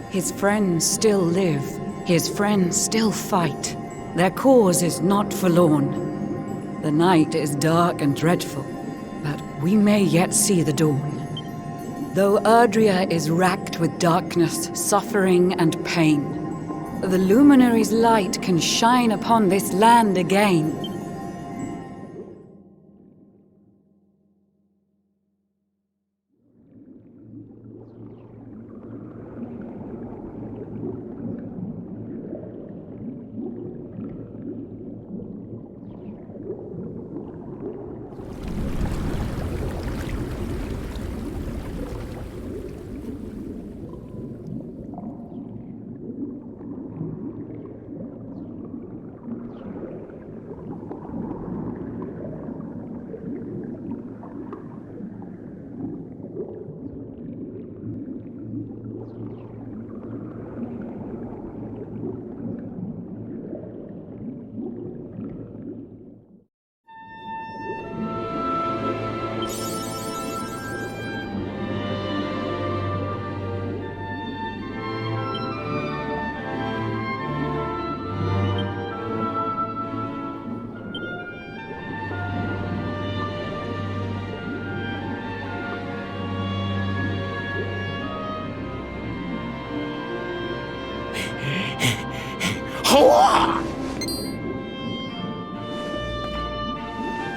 His friends still live. His friends still fight. Their cause is not forlorn. The night is dark and dreadful, but we may yet see the dawn. Though Erdrea is racked with darkness, suffering, and pain, the Luminary's light can shine upon this land again.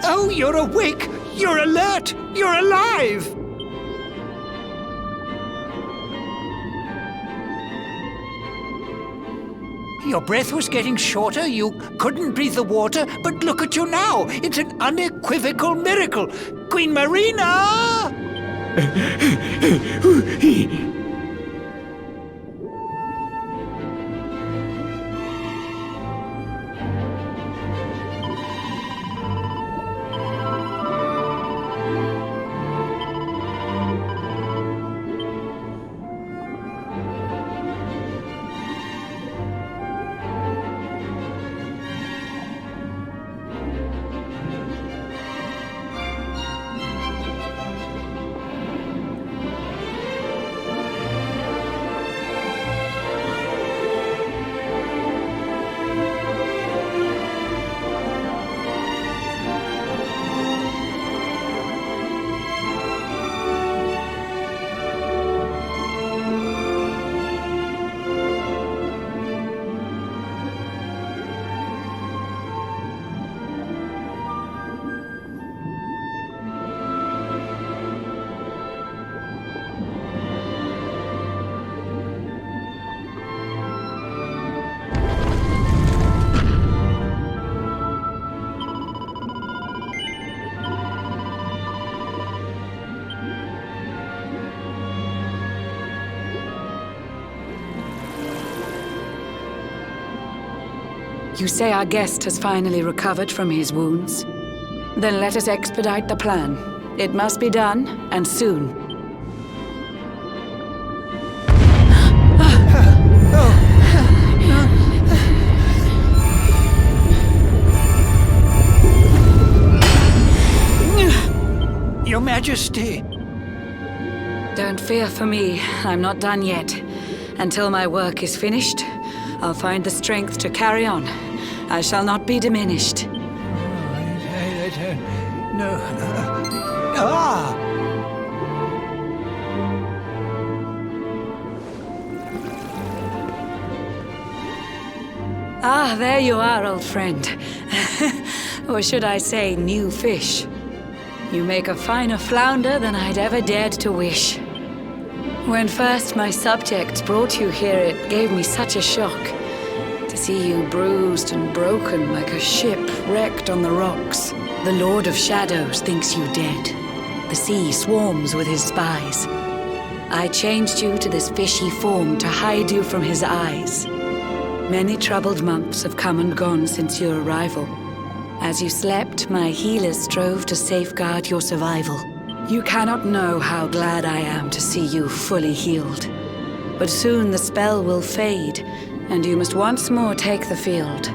Oh, you're awake! You're alert! You're alive! Your breath was getting shorter, you couldn't breathe the water, but look at you now! It's an unequivocal miracle! Queen Marina! You say our guest has finally recovered from his wounds? Then let us expedite the plan. It must be done, and soon. Your Majesty! Don't fear for me. I'm not done yet. Until my work is finished, I'll find the strength to carry on. I shall not be diminished. No. Ah! Ah, there you are, old friend. Or should I say, new fish. You make a finer flounder than I'd ever dared to wish. When first my subjects brought you here, it gave me such a shock. To see you bruised and broken like a ship wrecked on the rocks. The Lord of Shadows thinks you dead. The sea swarms with his spies. I changed you to this fishy form to hide you from his eyes. Many troubled months have come and gone since your arrival. As you slept, my healers strove to safeguard your survival. You cannot know how glad I am to see you fully healed. But soon the spell will fade, and you must once more take the field.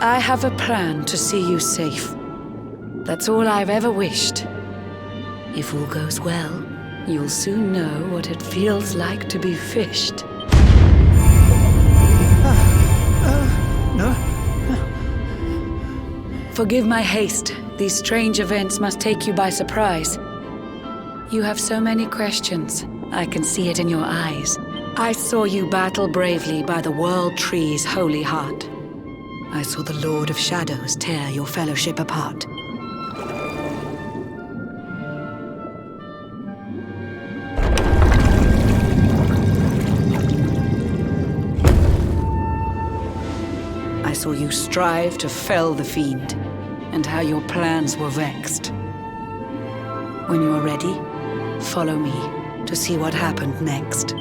I have a plan to see you safe. That's all I've ever wished. If all goes well, you'll soon know what it feels like to be fished. Forgive my haste. These strange events must take you by surprise. You have so many questions. I can see it in your eyes. I saw you battle bravely by the World Tree's holy heart. I saw the Lord of Shadows tear your fellowship apart. I saw you strive to fell the fiend, and how your plans were vexed. When you are ready, follow me to see what happened next.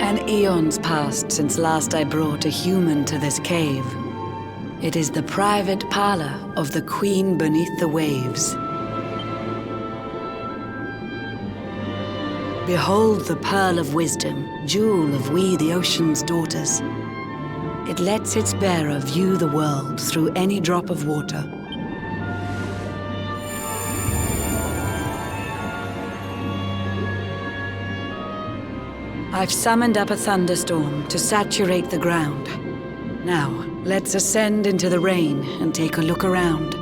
An eon's passed since last I brought a human to this cave. It is the private parlor of the Queen beneath the waves. Behold the pearl of wisdom, jewel of we the ocean's daughters. It lets its bearer view the world through any drop of water. I've summoned up a thunderstorm to saturate the ground. Now, let's ascend into the rain and take a look around.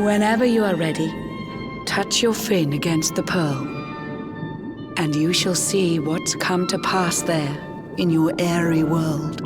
Whenever you are ready, touch your fin against the pearl, and you shall see what's come to pass there in your airy world.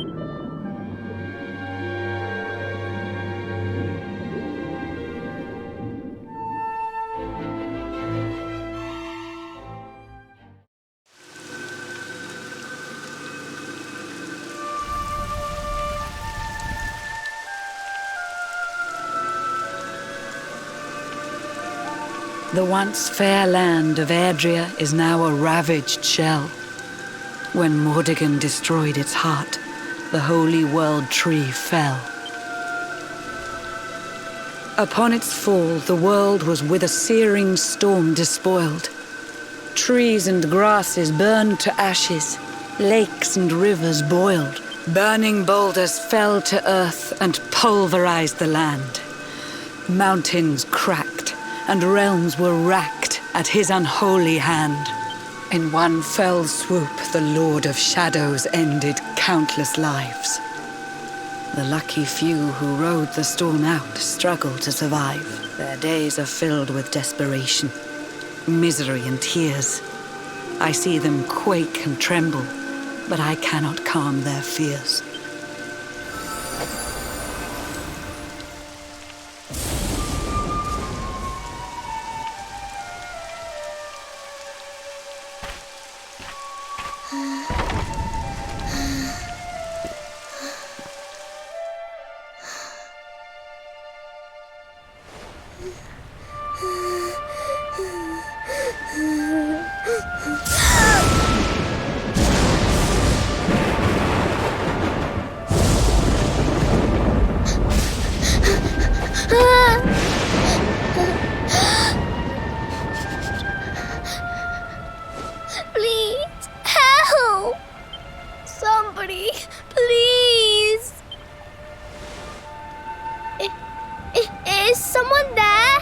The once fair land of Erdrea is now a ravaged shell. When Mordegon destroyed its heart, the holy world tree fell. Upon its fall, the world was with a searing storm despoiled. Trees and grasses burned to ashes, lakes and rivers boiled. Burning boulders fell to earth and pulverized the land. Mountains cracked, and realms were racked at his unholy hand. In one fell swoop, the Lord of Shadows ended countless lives. The lucky few who rode the storm out struggle to survive. Their days are filled with desperation, misery and tears. I see them quake and tremble, but I cannot calm their fears. Please, help! Somebody, please! Is someone there?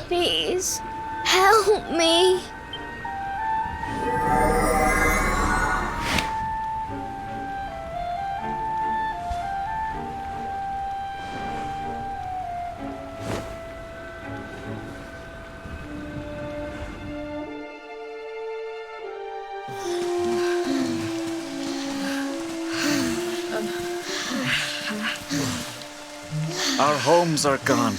Please, help me. Our homes are gone.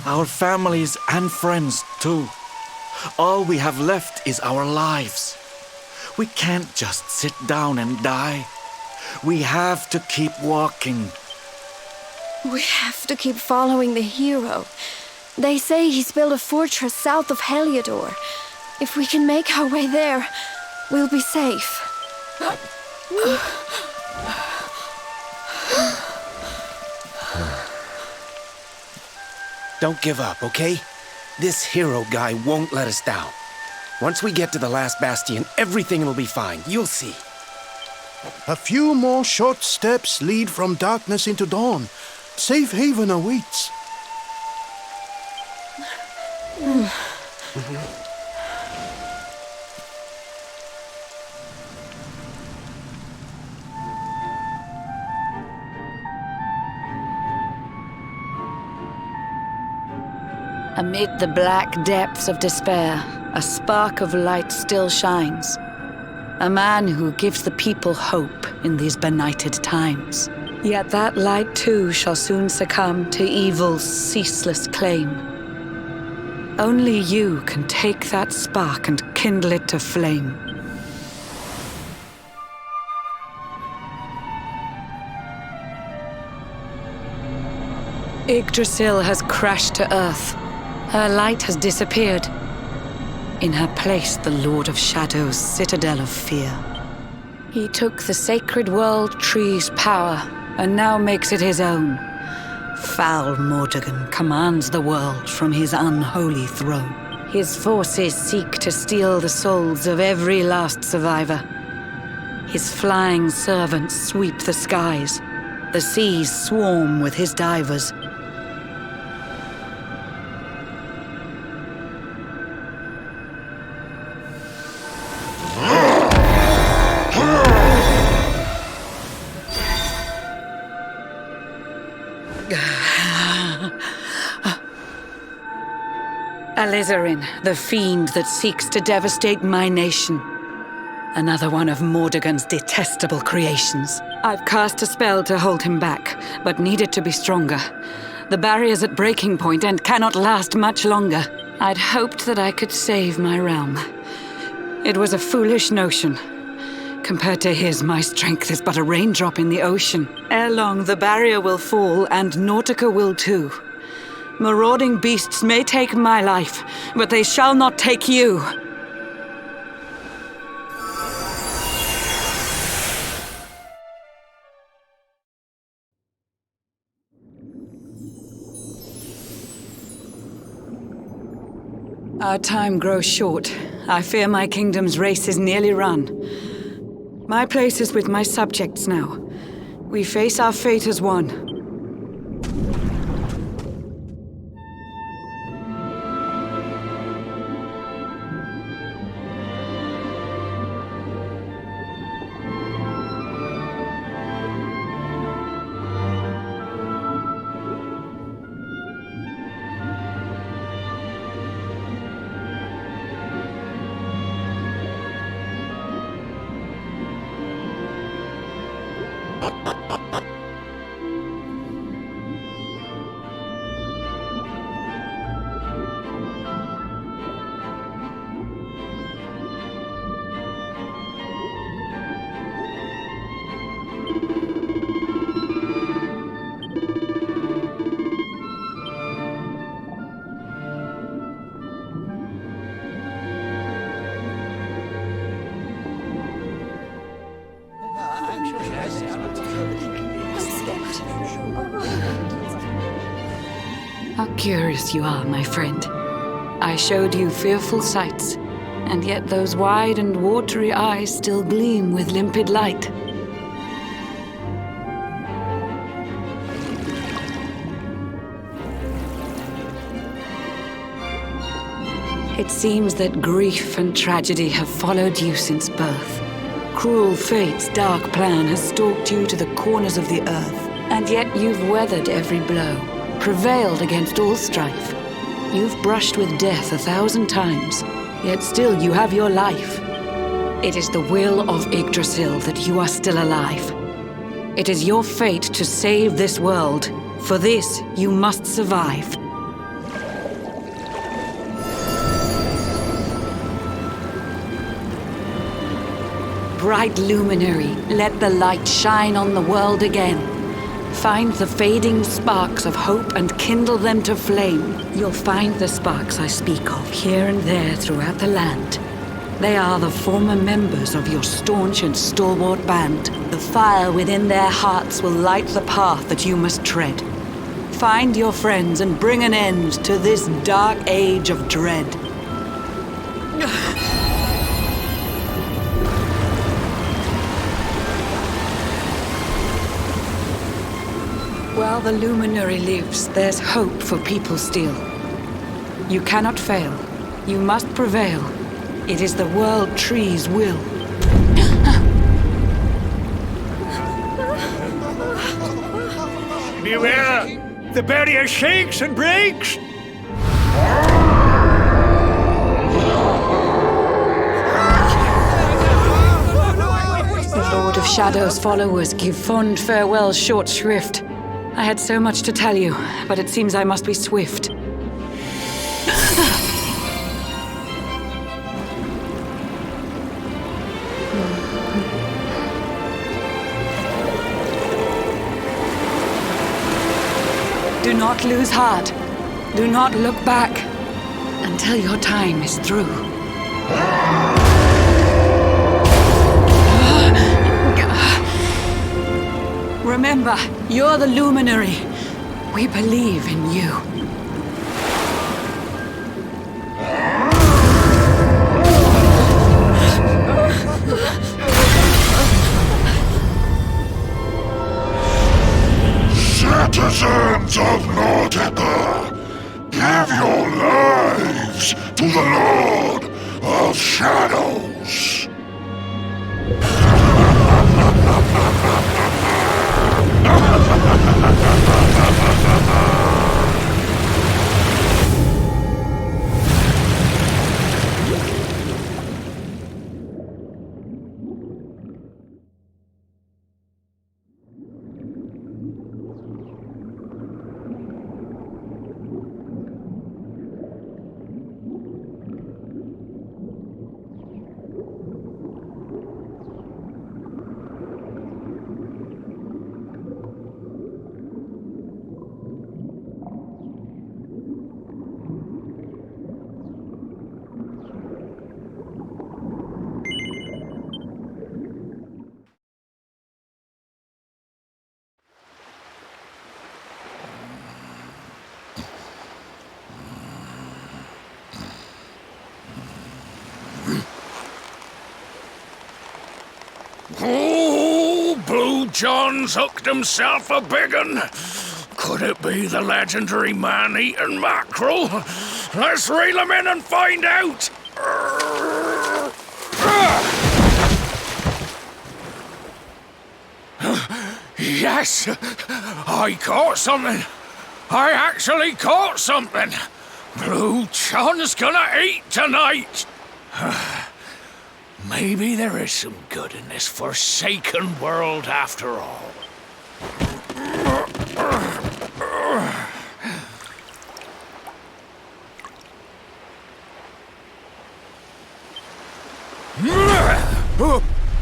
Our families and friends too. All we have left is our lives. We can't just sit down and die. We have to keep walking. We have to keep following the hero. They say he's built a fortress south of Heliodor. If we can make our way there, we'll be safe. Don't give up, okay? This hero guy won't let us down. Once we get to the last Bastion, everything will be fine. You'll see. A few more short steps lead from darkness into dawn. Safe haven awaits. Amid the black depths of despair, a spark of light still shines. A man who gives the people hope in these benighted times. Yet that light too shall soon succumb to evil's ceaseless claim. Only you can take that spark and kindle it to flame. Yggdrasil has crashed to earth. Her light has disappeared. In her place, the Lord of Shadows' citadel of fear. He took the sacred world tree's power and now makes it his own. Foul Mordegon commands the world from his unholy throne. His forces seek to steal the souls of every last survivor. His flying servants sweep the skies. The seas swarm with his divers. Alizarin, the fiend that seeks to devastate my nation. Another one of Mordegon's detestable creations. I've cast a spell to hold him back, but need it to be stronger. The barrier's at breaking point and cannot last much longer. I'd hoped that I could save my realm. It was a foolish notion. Compared to his, my strength is but a raindrop in the ocean. Ere long, the barrier will fall, and Nautica will too. Marauding beasts may take my life, but they shall not take you. Our time grows short. I fear my kingdom's race is nearly run. My place is with my subjects now. We face our fate as one. How curious you are, my friend. I showed you fearful sights, and yet those wide and watery eyes still gleam with limpid light. It seems that grief and tragedy have followed you since birth. Cruel fate's dark plan has stalked you to the corners of the earth, and yet you've weathered every blow, prevailed against all strife. You've brushed with death 1,000 times, yet still you have your life. It is the will of Yggdrasil that you are still alive. It is your fate to save this world. For this, you must survive. Bright luminary, let the light shine on the world again. Find the fading sparks of hope and kindle them to flame. You'll find the sparks I speak of here and there throughout the land. They are the former members of your staunch and stalwart band. The fire within their hearts will light the path that you must tread. Find your friends and bring an end to this dark age of dread. While the luminary lives, there's hope for people still. You cannot fail. You must prevail. It is the World Tree's will. Beware! The barrier shakes and breaks! The Lord of Shadow's followers give fond farewell short shrift. I had so much to tell you, but it seems I must be swift. Do not lose heart. Do not look back until your time is through. Remember, you're the luminary. We believe in you. Citizens of Nordica, give your lives to the Lord of Shadows. Oh, Blue John's hooked himself a big un. Could it be the legendary man-eating mackerel? Let's reel him in and find out! Yes! I caught something! I actually caught something! Blue John's gonna eat tonight! Maybe there is some good in this forsaken world after all.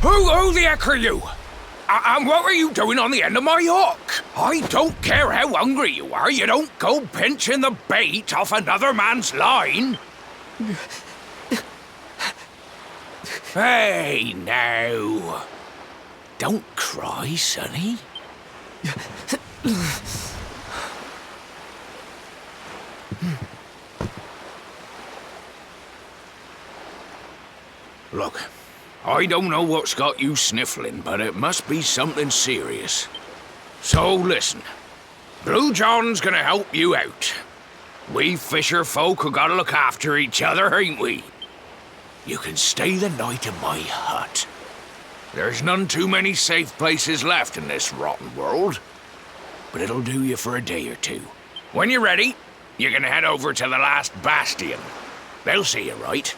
Who the heck are you? And what are you doing on the end of my hook? I don't care how hungry you are, you don't go pinching the bait off another man's line. Hey, now. Don't cry, sonny. Look, I don't know what's got you sniffling, but it must be something serious. So listen, Blue John's gonna help you out. We fisher folk have gotta look after each other, ain't we? You can stay the night in my hut. There's none too many safe places left in this rotten world. But it'll do you for a day or two. When you're ready, you can head over to the last Bastion. They'll see you right.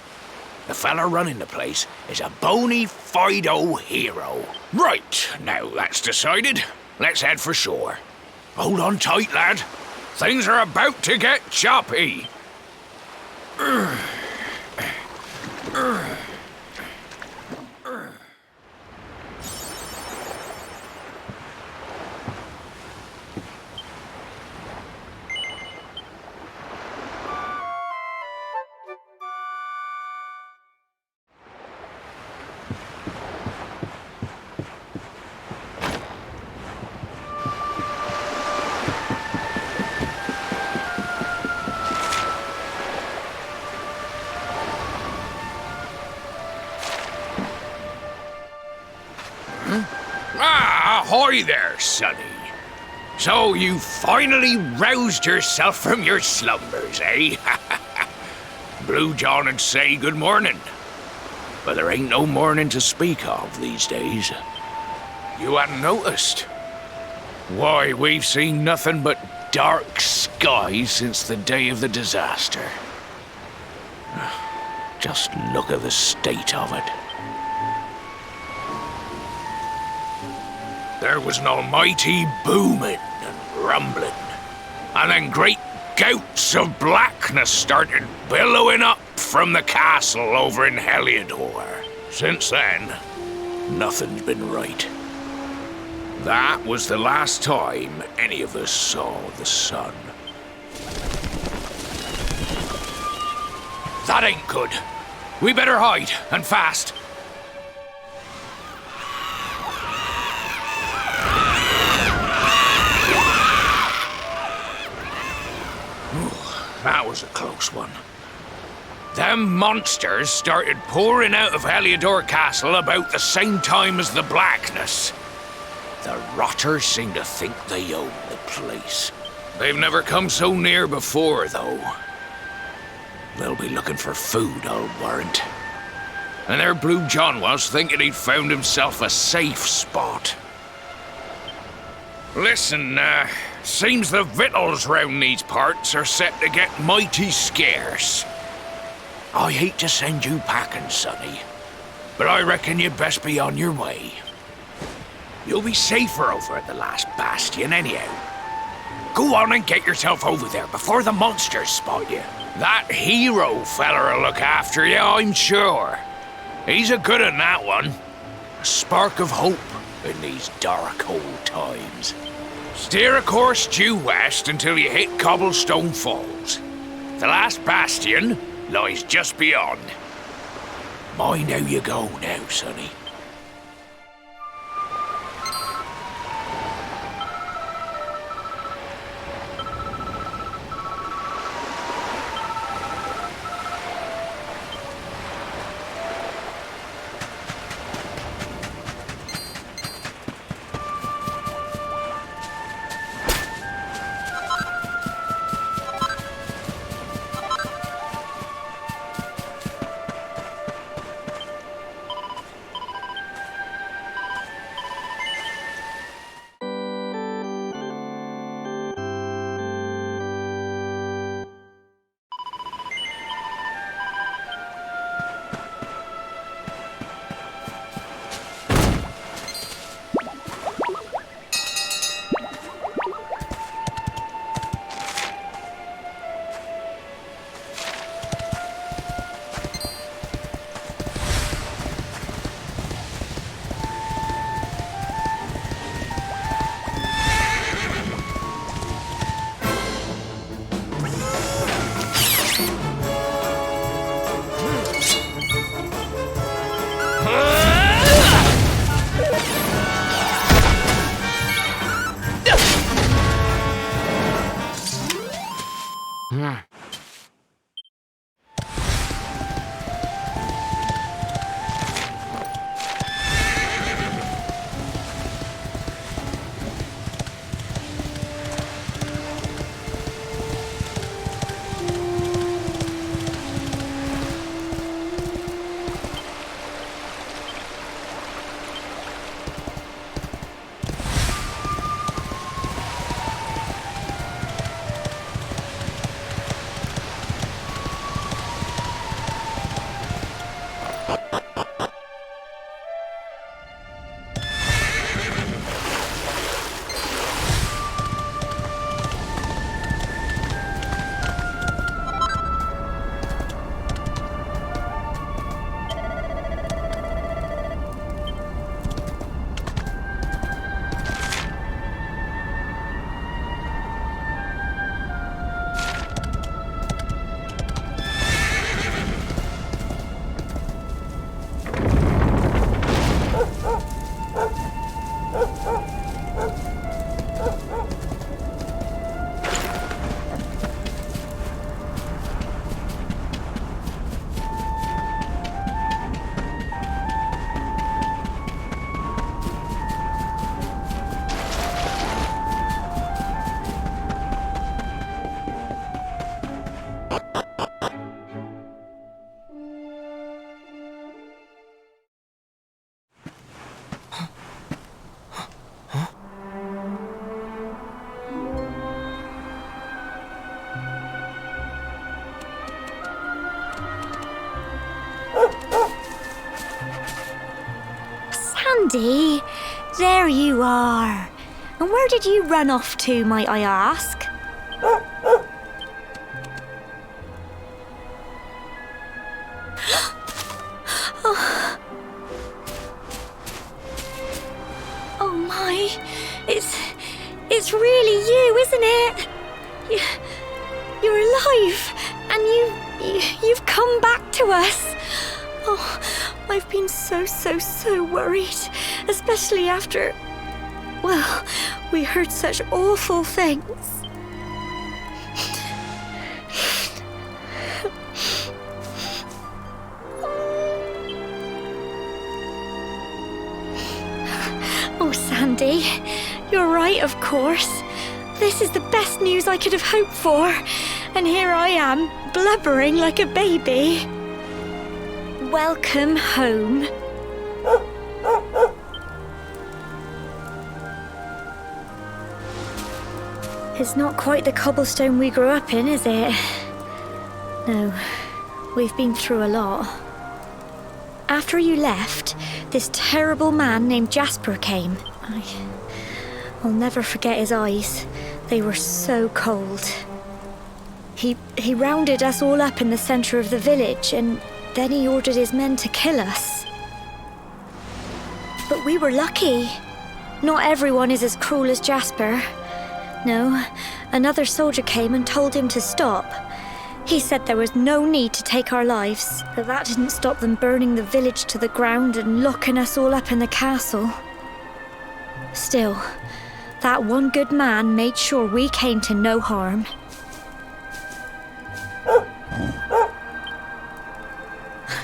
The fella running the place is a bona fide hero. Right, now that's decided. Let's head for shore. Hold on tight, lad. Things are about to get choppy. Ahoy there, sonny. So you finally roused yourself from your slumbers, eh? Blue John would say good morning. But there ain't no morning to speak of these days. You hadn't noticed? Why, we've seen nothing but dark skies since the day of the disaster. Just look at the state of it. There was an almighty booming and rumbling, and then great gouts of blackness started billowing up from the castle over in Heliodor. Since then, nothing's been right. That was the last time any of us saw the sun. That ain't good. We better hide, and fast. That was a close one. Them monsters started pouring out of Heliodor Castle about the same time as the blackness. The rotters seem to think they own the place. They've never come so near before, though. They'll be looking for food, I'll warrant. And there Blue John was, thinking he'd found himself a safe spot. Listen, seems the victuals round these parts are set to get mighty scarce. I hate to send you packing, sonny, but I reckon you'd best be on your way. You'll be safer over at the last Bastion anyhow. Go on and get yourself over there before the monsters spot you. That hero feller'll look after you, I'm sure. He's a good un, that one. A spark of hope in these dark old times. Steer a course due west until you hit Cobblestone Falls. The last Bastion lies just beyond. Mind how you go now, sonny. Sandy, there you are. And where did you run off to, might I ask? Oh my, it's really you, isn't it? You're alive, and you've come back to us. Oh, I've been so worried, especially after, well, we heard such awful things. Oh, Sandy, you're right, of course. This is the best news I could have hoped for. And here I am, blubbering like a baby. Welcome home. It's not quite the cobblestone we grew up in, is it? No, we've been through a lot. After you left, this terrible man named Jasper came. I'll never forget his eyes. They were so cold. He rounded us all up in the center of the village, and then he ordered his men to kill us. But we were lucky. Not everyone is as cruel as Jasper. No, another soldier came and told him to stop. He said there was no need to take our lives, but that didn't stop them burning the village to the ground and locking us all up in the castle. Still, that one good man made sure we came to no harm.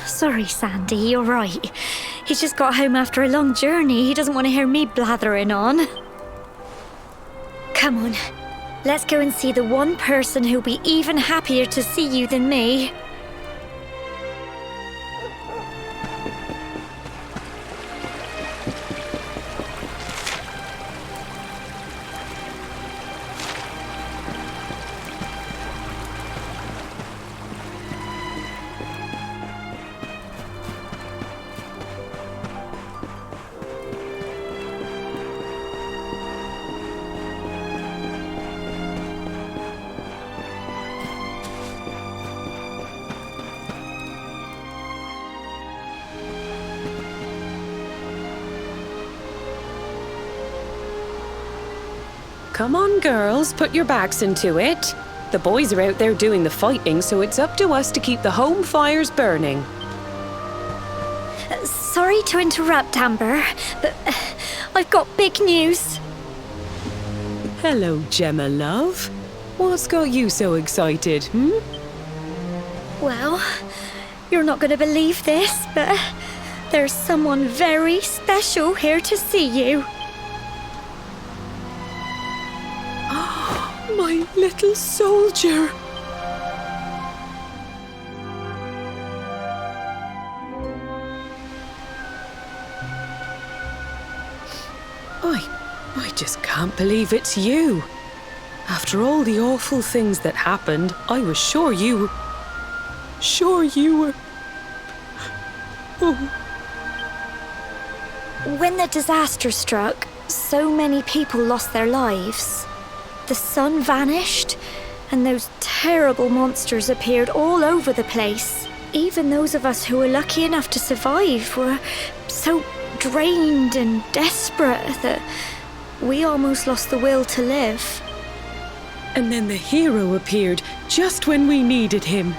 Sorry, Sandy, you're right. He's just got home after a long journey. He doesn't want to hear me blathering on. Come on, let's go and see the one person who'll be even happier to see you than me. Come on, girls, put your backs into it. The boys are out there doing the fighting, so it's up to us to keep the home fires burning. Sorry to interrupt, Amber, but I've got big news. Hello, Gemma, love. What's got you so excited, Well, you're not going to believe this, but there's someone very special here to see you. My little soldier. I just can't believe it's you. After all the awful things that happened, I was sure you were... Oh. When the disaster struck, so many people lost their lives. The sun vanished, and those terrible monsters appeared all over the place. Even those of us who were lucky enough to survive were so drained and desperate that we almost lost the will to live. And then the hero appeared just when we needed him.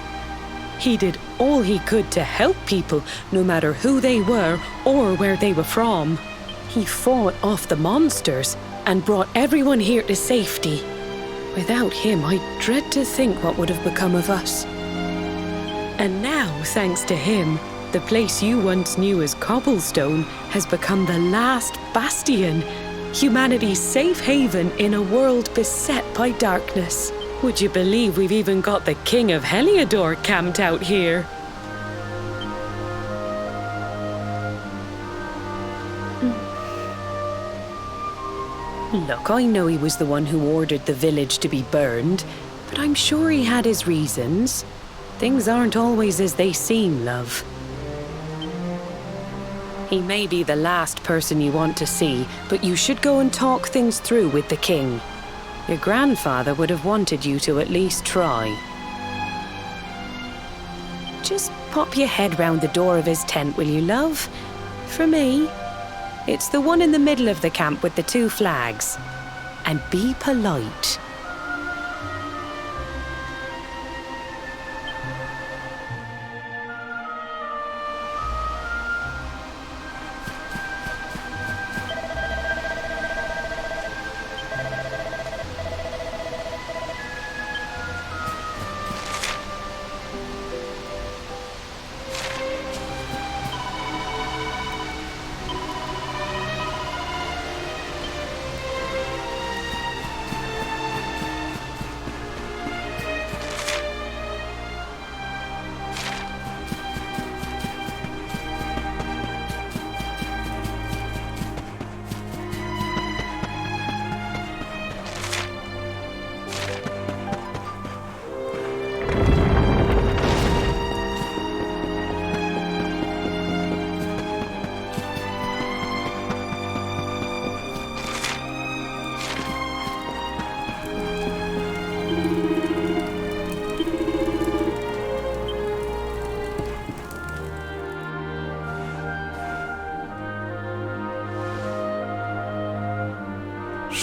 He did all he could to help people, no matter who they were or where they were from. He fought off the monsters and brought everyone here to safety. Without him, I dread to think what would have become of us. And now, thanks to him, the place you once knew as Cobblestone has become the last Bastion, humanity's safe haven in a world beset by darkness. Would you believe we've even got the King of Heliodor camped out here? Look, I know he was the one who ordered the village to be burned, but I'm sure he had his reasons. Things aren't always as they seem, love. He may be the last person you want to see, but you should go and talk things through with the king. Your grandfather would have wanted you to at least try. Just pop your head round the door of his tent, will you, love? For me. It's the one in the middle of the camp with the 2 flags. And be polite.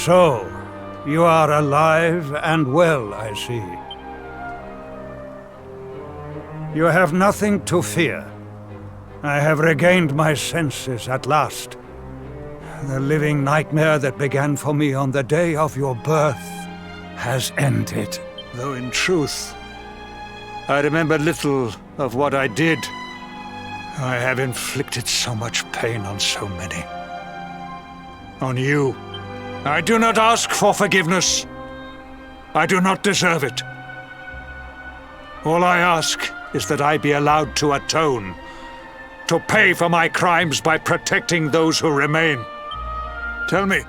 So, you are alive and well, I see. You have nothing to fear. I have regained my senses at last. The living nightmare that began for me on the day of your birth has ended. Though in truth, I remember little of what I did. I have inflicted so much pain on so many. On you. I do not ask for forgiveness. I do not deserve it. All I ask is that I be allowed to atone, to pay for my crimes by protecting those who remain. Tell me,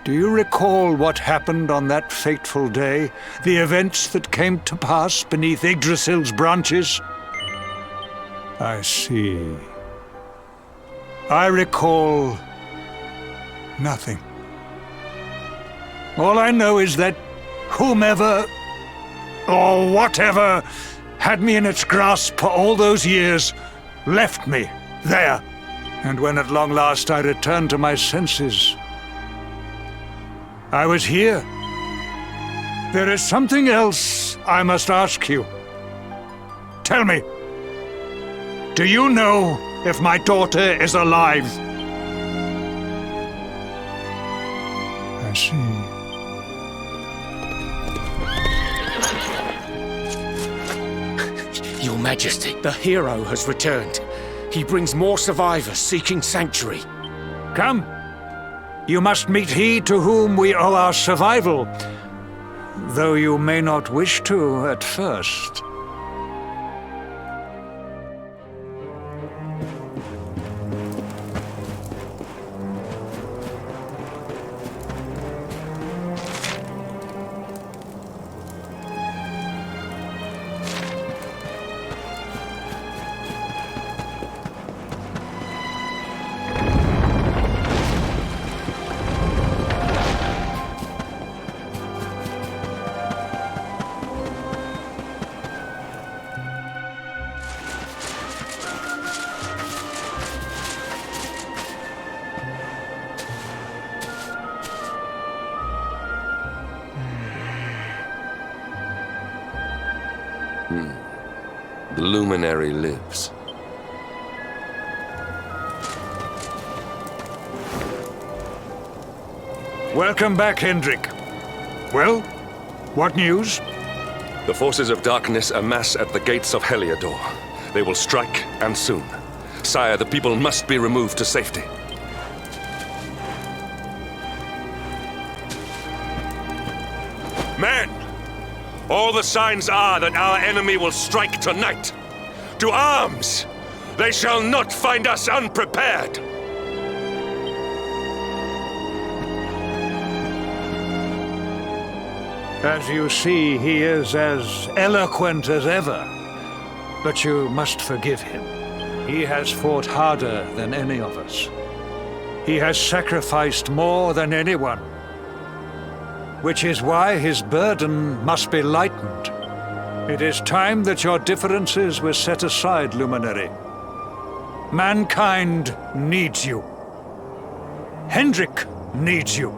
do you recall what happened on that fateful day? The events that came to pass beneath Yggdrasil's branches? I see. I recall nothing. All I know is that whomever or whatever had me in its grasp for all those years left me there. And when at long last I returned to my senses, I was here. There is something else I must ask you. Tell me, do you know if my daughter is alive? I see. Your Majesty, the hero has returned. He brings more survivors seeking sanctuary. Come. You must meet he to whom we owe our survival, though you may not wish to at first. The luminary lives. Welcome back, Hendrik. Well, what news? The forces of darkness amass at the gates of Heliodor. They will strike, and soon. Sire, the people must be removed to safety. Men! All the signs are that our enemy will strike tonight. To arms! They shall not find us unprepared! As you see, he is as eloquent as ever. But you must forgive him. He has fought harder than any of us. He has sacrificed more than anyone. Which is why his burden must be lightened. It is time that your differences were set aside, Luminary. Mankind needs you. Hendrik needs you.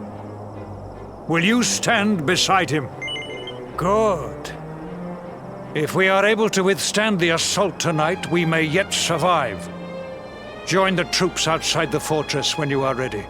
Will you stand beside him? Good. If we are able to withstand the assault tonight, we may yet survive. Join the troops outside the fortress when you are ready.